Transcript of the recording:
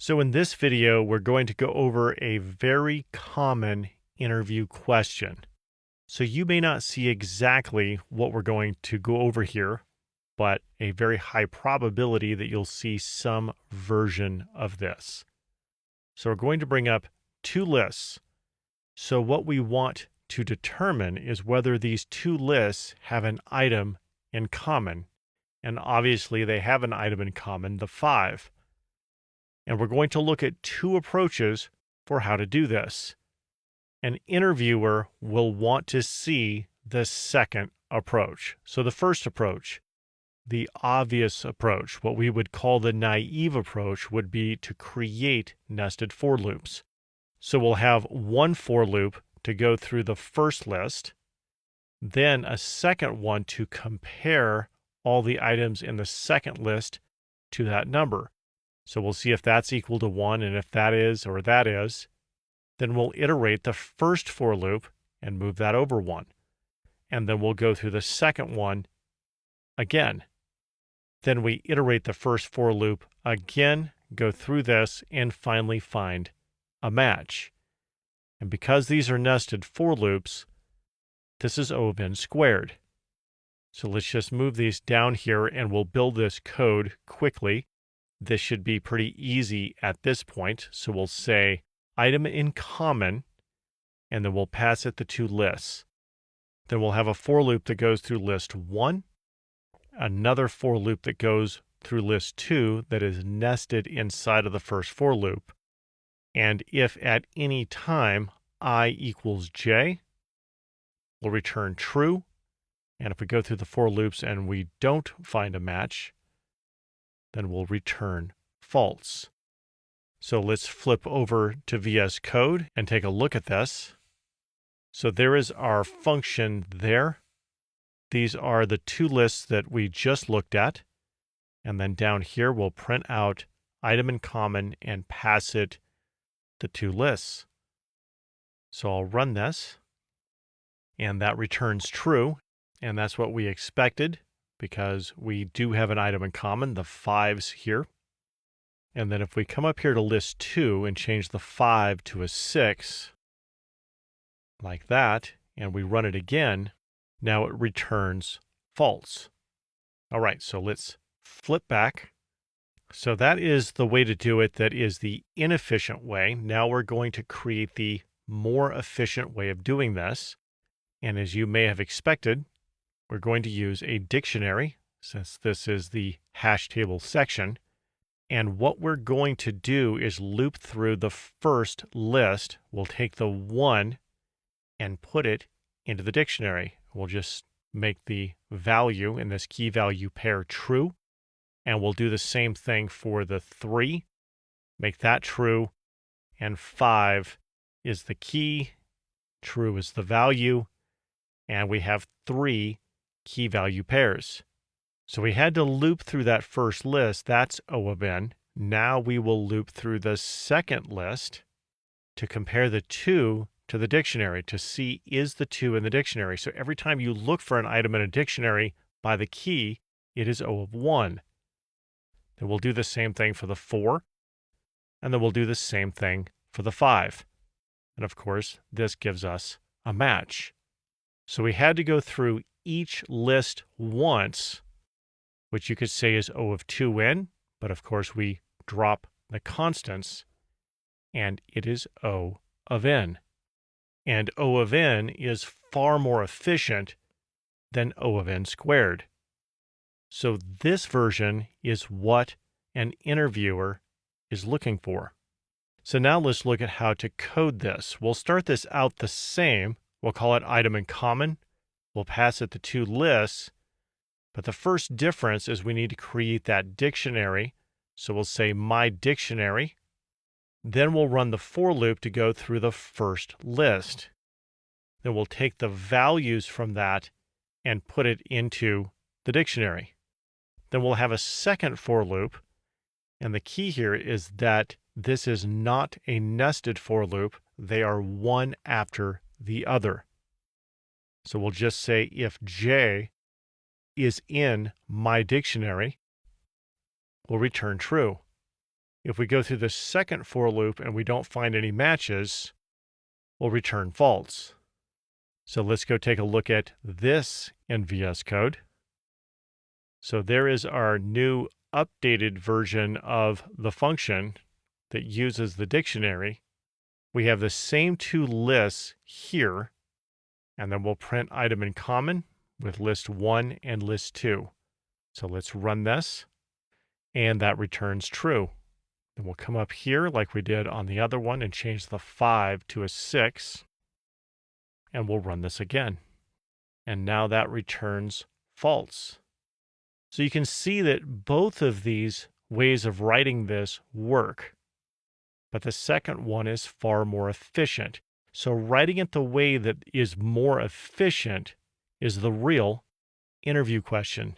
So in this video, we're going to go over a very common interview question. So you may not see exactly what we're going to go over here, but a very high probability that you'll see some version of this. So we're going to bring up two lists. So what we want to determine is whether these two lists have an item in common. And obviously they have an item in common, the 5. And we're going to look at two approaches for how to do this. An interviewer will want to see the second approach. So the first approach, the obvious approach, what we would call the naive approach, would be to create nested for loops. So we'll have one for loop to go through the first list, then a second one to compare all the items in the second list to that number. So we'll see if that's equal to 1, and if that is or that is, then we'll iterate the first for loop and move that over 1. And then we'll go through the second one again. Then we iterate the first for loop again, go through this, and finally find a match. And because these are nested for loops, this is O of n squared. So let's just move these down here and we'll build this code quickly. This should be pretty easy at this point. So we'll say item in common, and then we'll pass it the two lists. Then we'll have a for loop that goes through list 1, another for loop that goes through list 2 that is nested inside of the first for loop. And if at any time I equals j, we'll return true. And if we go through the for loops and we don't find a match, then we'll return false. So let's flip over to VS Code and take a look at this. So there is our function there. These are the two lists that we just looked at. And then down here, we'll print out item in common and pass it the two lists. So I'll run this, and that returns true. And that's what we expected, because we do have an item in common, the 5s here. And then if we come up here to list 2 and change the 5 to a 6, like that, and we run it again, now it returns false. All right, so let's flip back. So that is the way to do it. That is the inefficient way. Now we're going to create the more efficient way of doing this. And as you may have expected, we're going to use a dictionary, since this is the hash table section. And what we're going to do is loop through the first list. We'll take the 1 and put it into the dictionary. We'll just make the value in this key value pair true. And we'll do the same thing for the 3. Make that true. And 5 is the key. True is the value. And we have 3 key value pairs. So we had to loop through that first list. That's O of n. Now we will loop through the second list to compare the 2 to the dictionary to see is the 2 in the dictionary. So every time you look for an item in a dictionary by the key, it is O of 1. Then we'll do the same thing for the 4, and then we'll do the same thing for the 5. And of course, this gives us a match. So we had to go through each list once, which you could say is O of 2n, but of course we drop the constants, and it is O of n. And O of n is far more efficient than O of n squared. So this version is what an interviewer is looking for. So now let's look at how to code this. We'll start this out the same. We'll call it item in common. We'll pass it the two lists. But the first difference is we need to create that dictionary. So we'll say my dictionary. Then we'll run the for loop to go through the first list. Then we'll take the values from that and put it into the dictionary. Then we'll have a second for loop. And the key here is that this is not a nested for loop. They are one after the other. So we'll just say if j is in my dictionary, we'll return true. If we go through the second for loop and we don't find any matches, we'll return false. So let's go take a look at this in VS Code. So there is our new updated version of the function that uses the dictionary. We have the same two lists here, and then we'll print item in common with list 1 and list 2. So let's run this, and that returns true. Then we'll come up here like we did on the other one and change the 5 to a 6, and we'll run this again. And now that returns false. So you can see that both of these ways of writing this work, but the second one is far more efficient. So writing it the way that is more efficient is the real interview question.